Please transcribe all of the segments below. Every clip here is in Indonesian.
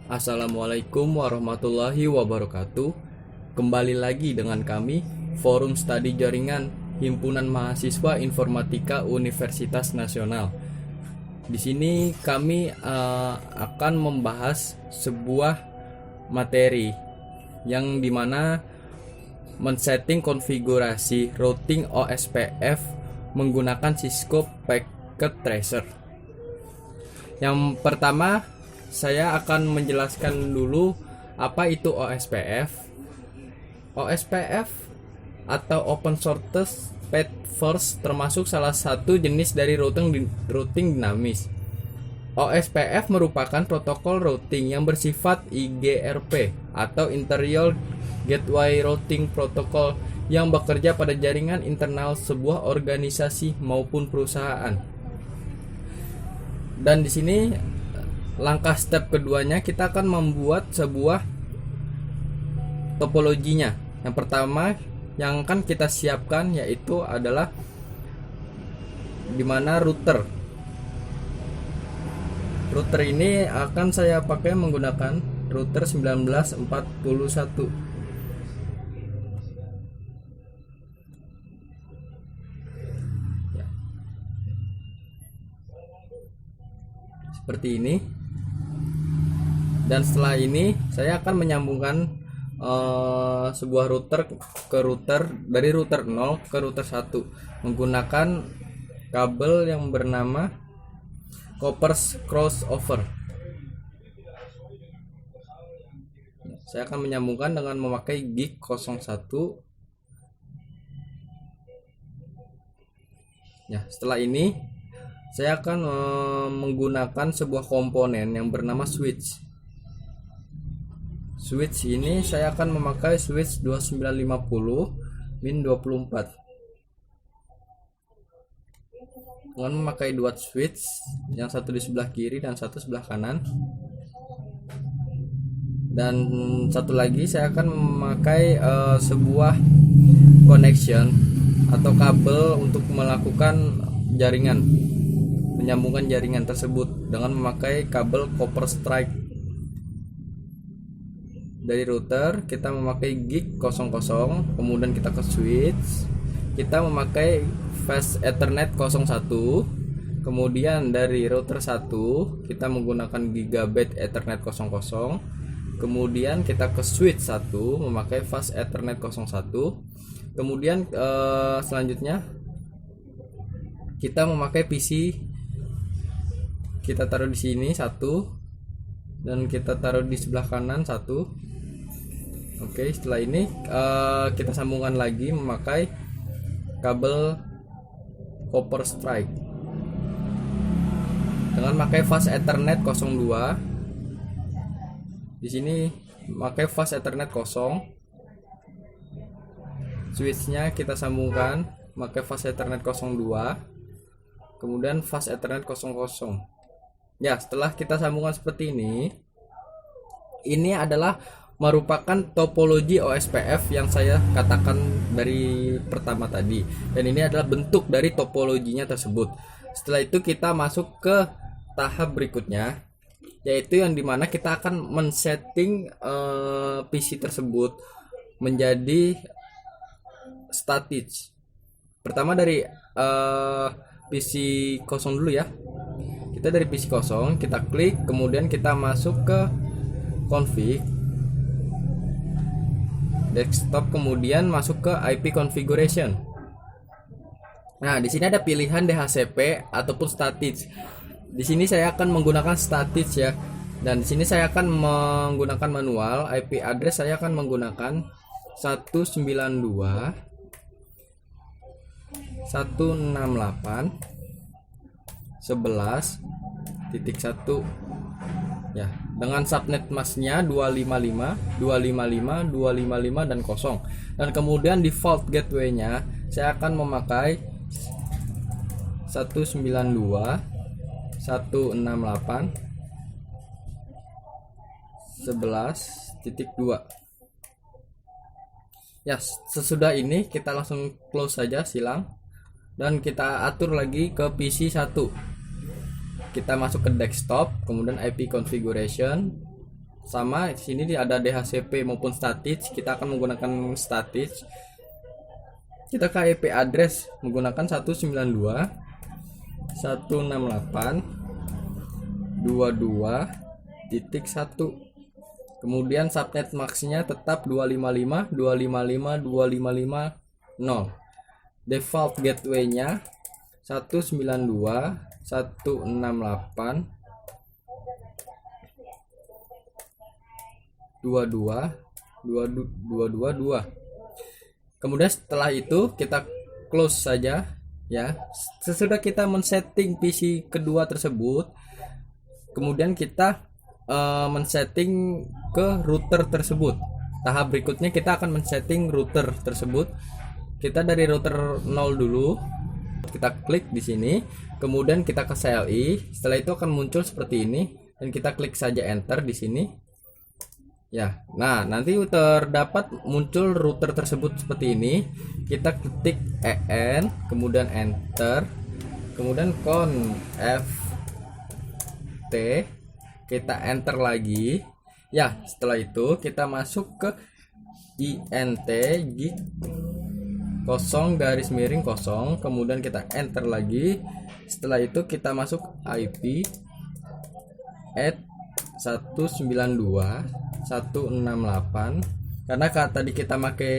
Assalamualaikum warahmatullahi wabarakatuh. Kembali lagi dengan kami, Forum Studi Jaringan Himpunan Mahasiswa Informatika Universitas Nasional. Di sini kami akan membahas sebuah materi yang dimana men-setting konfigurasi routing OSPF menggunakan Cisco Packet Tracer. Yang pertama, saya akan menjelaskan dulu apa itu OSPF. OSPF atau Open Shortest Path First termasuk salah satu jenis dari routing dinamis. OSPF merupakan protokol routing yang bersifat IGRP atau Interior Gateway Routing Protocol yang bekerja pada jaringan internal sebuah organisasi maupun perusahaan. Dan di sini langkah step keduanya, kita akan membuat sebuah topologinya. Yang pertama yang akan kita siapkan yaitu adalah dimana router. Router ini akan saya pakai menggunakan router 1941. Seperti ini. Dan setelah ini saya akan menyambungkan sebuah router ke router, dari router 0 ke router 1 menggunakan kabel yang bernama copper crossover. Saya akan menyambungkan dengan memakai gig 01. Ya, setelah ini saya akan menggunakan sebuah komponen yang bernama switch. Switch ini saya akan memakai switch 2950-24 dengan memakai dua switch, yang satu di sebelah kiri dan satu sebelah kanan. Dan satu lagi saya akan memakai sebuah connection atau kabel untuk melakukan jaringan, menyambungkan jaringan tersebut dengan memakai kabel copper strike. Dari router kita memakai gig 00, kemudian kita ke switch, kita memakai fast ethernet 01, kemudian dari router 1 kita menggunakan gigabit ethernet 00, kemudian kita ke switch 1 memakai fast ethernet 01, kemudian selanjutnya kita memakai PC, kita taruh di sini 1 dan kita taruh di sebelah kanan 1. Oke, setelah ini kita sambungkan lagi memakai kabel copper strike dengan memakai fast ethernet 02. Di sini memakai fast ethernet 0. Switchnya kita sambungkan memakai fast ethernet 02, kemudian fast ethernet 00. Ya, setelah kita sambungkan seperti ini adalah merupakan topologi OSPF yang saya katakan dari pertama tadi, dan ini adalah bentuk dari topologinya tersebut. Setelah itu kita masuk ke tahap berikutnya, yaitu yang dimana kita akan men-setting PC tersebut menjadi static. Pertama dari PC kosong dulu ya. Kita dari PC kosong, kita klik, kemudian kita masuk ke config desktop, kemudian masuk ke IP configuration. Nah, di sini ada pilihan DHCP ataupun static. Di sini saya akan menggunakan static ya. Dan di sini saya akan menggunakan manual. IP address saya akan menggunakan 192.168.11.1 ya, dengan subnet masknya 255 dan 0. Dan kemudian default gateway-nya saya akan memakai 192.168.11.2. Ya, sesudah ini kita langsung close saja silang dan kita atur lagi ke PC 1. Kita masuk ke desktop, kemudian IP configuration, sama di sini ada DHCP maupun static. Kita akan menggunakan static. Kita ke IP address menggunakan 192.168.22.1. Kemudian subnet maxnya tetap 255.255.255.0. Default gateway-nya 192.168.22.222. Kemudian setelah itu kita close saja ya. Sesudah kita men-setting PC kedua tersebut, kemudian kita men-setting ke router tersebut. Tahap berikutnya kita akan men-setting router tersebut. Kita dari router 0 dulu. Kita klik di sini, kemudian kita ke CLI. Setelah itu akan muncul seperti ini dan kita klik saja enter di sini. Ya. Nah, nanti terdapat muncul router tersebut seperti ini. Kita ketik en, kemudian enter, kemudian conft, kita enter lagi ya. Setelah itu kita masuk ke int gig 0/0, kemudian kita enter lagi. Setelah itu kita masuk IP at 192.168. Karena tadi kita pakai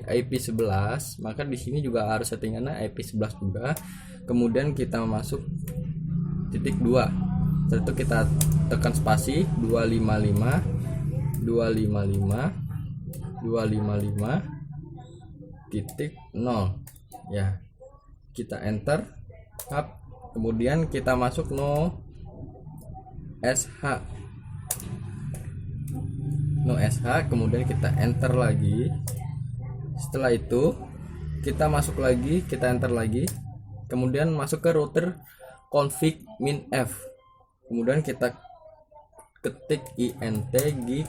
IP 11, maka di sini juga harus settingannya IP 11 juga. Kemudian kita masuk titik 2. Setelah itu kita tekan spasi 255.255.255.0 ya. Kita enter up, kemudian kita masuk no sh, kemudian kita enter lagi. Setelah itu kita masuk lagi, kita enter lagi, kemudian masuk ke router config -f. Kemudian kita ketik int gig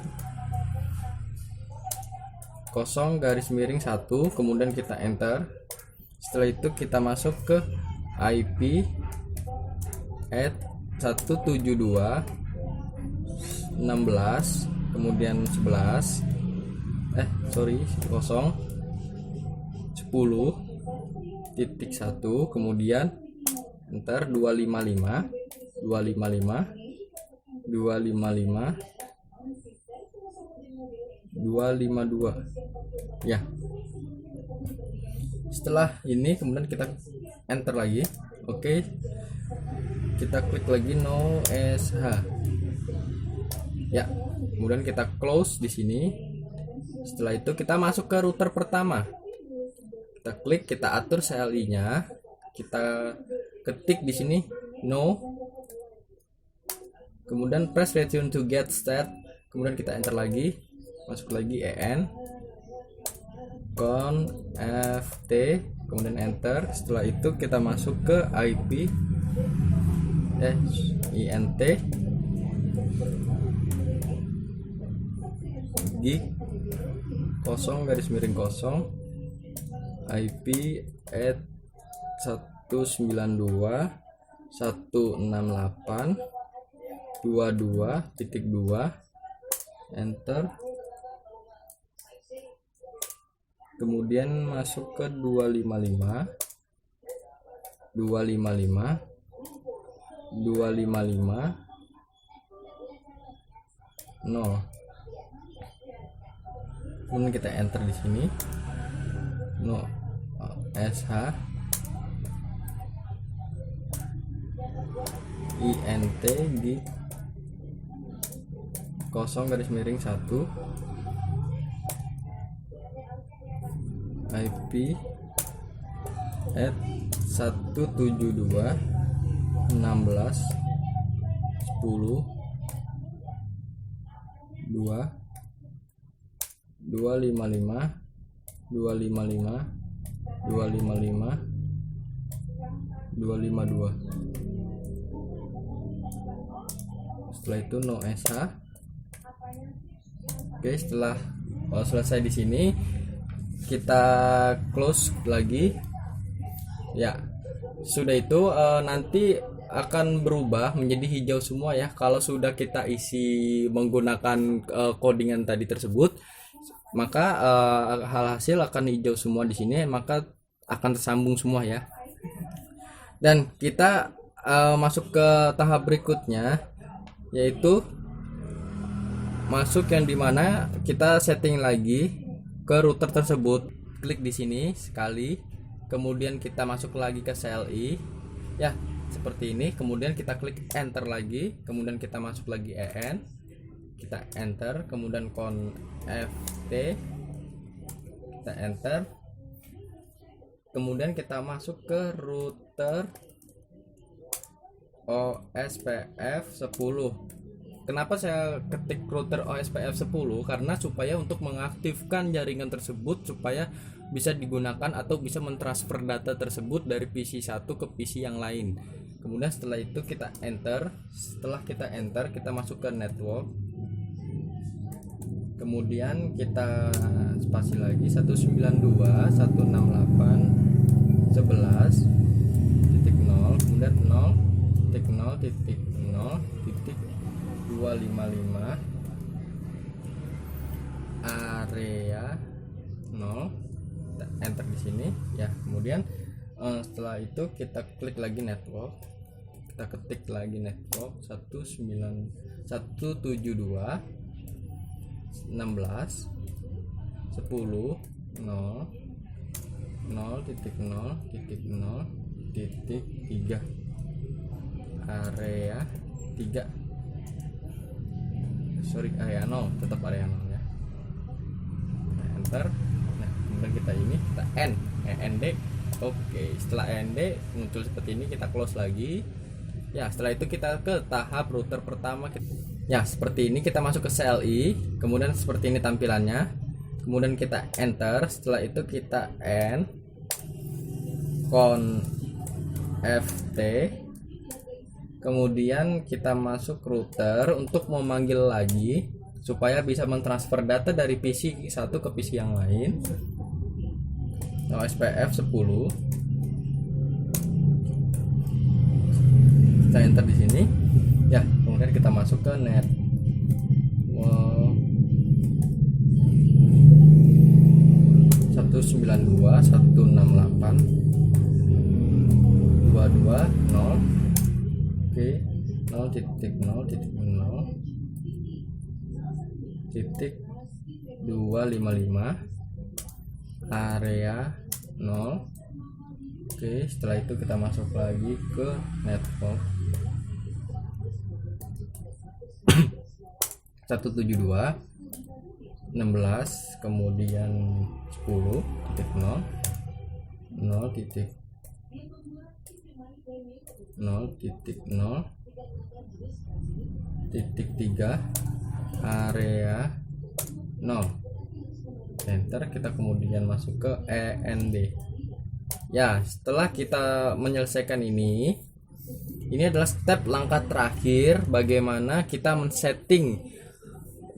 0/1, kemudian kita enter. Setelah itu kita masuk ke IP at 172.16, kemudian 10.10.1, kemudian enter 255 ya. Setelah ini kemudian kita enter lagi. Oke, kita klik lagi no sh ya, kemudian kita close di sini. Setelah itu kita masuk ke router pertama, kita klik, kita atur CLI nya, kita ketik di sini no, kemudian press return to get start, kemudian kita enter lagi, masuk lagi en conft, kemudian enter. Setelah itu kita masuk ke IP int gig 0/0 IP at 192.168.22.2 enter, kemudian masuk ke 255.0, kemudian kita enter di sini no sh int gig 0/1 IP at 172.16.10.255.255.255.252. Setelah itu no sh. Oke, setelah selesai di sini kita close lagi ya. Sudah itu nanti akan berubah menjadi hijau semua ya kalau sudah kita isi menggunakan codingan tadi tersebut. Maka hasil akan hijau semua di sini, maka akan tersambung semua ya. Dan kita masuk ke tahap berikutnya, yaitu masuk yang dimana kita setting lagi ke router tersebut. Klik di sini sekali, kemudian kita masuk lagi ke CLI ya seperti ini, kemudian kita klik enter lagi, kemudian kita masuk lagi EN, kita enter, kemudian FT, kita enter, kemudian kita masuk ke router OSPF 10. Kenapa saya ketik router OSPF 10? Karena supaya untuk mengaktifkan jaringan tersebut supaya bisa digunakan atau bisa mentransfer data tersebut dari PC satu ke PC yang lain. Kemudian setelah itu kita enter. Setelah kita enter, kita masuk ke network. Kemudian kita spasi lagi 192.168.11.0, kemudian 0.0.0.255 area 0, kita enter di sini ya. Kemudian setelah itu kita klik lagi network, kita ketik lagi network 192.16.10.0.0.0.3 area 3, sorry area 0, tetap area 0 ya. Kita enter. Nah kemudian kita END. Oke, setelah END muncul seperti ini, kita close lagi ya. Setelah itu kita ke tahap router pertama ya, seperti ini. Kita masuk ke CLI, kemudian seperti ini tampilannya, kemudian kita enter. Setelah itu kita FT, kemudian kita masuk router untuk memanggil lagi supaya bisa mentransfer data dari PC satu ke PC yang lain. OSPF 10, kita enter di sini ya. Kemudian kita masuk ke net 192.168.220. Oke, 0.0.0.255 area 0. Oke, setelah itu kita masuk lagi ke network 172.16, kemudian 10.0, 0.0.0.3 area 0. Enter. Kita kemudian masuk ke END ya. Setelah kita menyelesaikan ini adalah step langkah terakhir bagaimana kita men-setting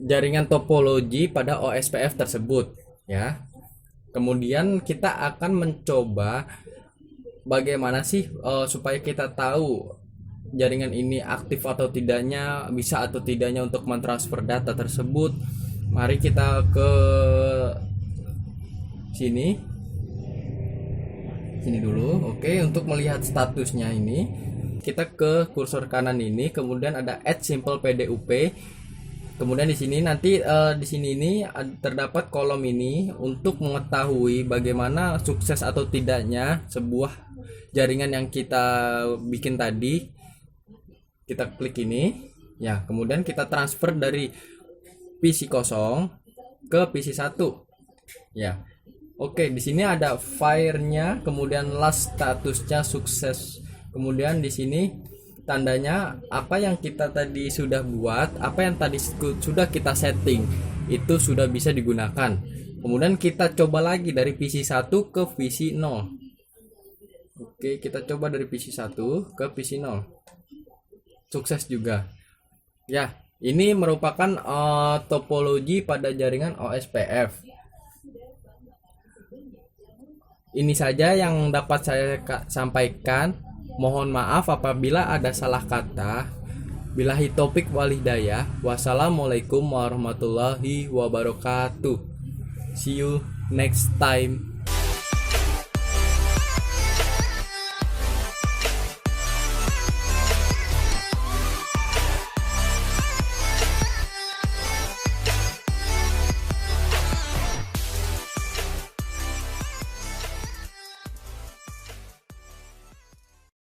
jaringan topologi pada OSPF tersebut ya. Kemudian kita akan mencoba bagaimana sih supaya kita tahu jaringan ini aktif atau tidaknya, bisa atau tidaknya untuk mentransfer data tersebut. Mari kita ke sini dulu. Oke, untuk melihat statusnya ini kita ke kursor kanan ini, kemudian ada add simple PDUP. Kemudian di sini nanti di sini ini terdapat kolom ini untuk mengetahui bagaimana sukses atau tidaknya sebuah jaringan yang kita bikin tadi. Kita klik ini ya, kemudian kita transfer dari PC kosong ke PC 1 ya. Oke, di sini ada filenya, kemudian last statusnya sukses. Kemudian di sini tandanya apa yang kita tadi sudah buat, apa yang tadi sudah kita setting itu sudah bisa digunakan. Kemudian kita coba lagi dari PC 1 ke PC 0. Oke, kita coba dari PC 1 ke PC 0. Sukses juga. Ya, ini merupakan topologi pada jaringan OSPF. Ini saja yang dapat saya sampaikan. Mohon maaf apabila ada salah kata. Billahi taufik wal hidayah. Wassalamualaikum warahmatullahi wabarakatuh. See you next time.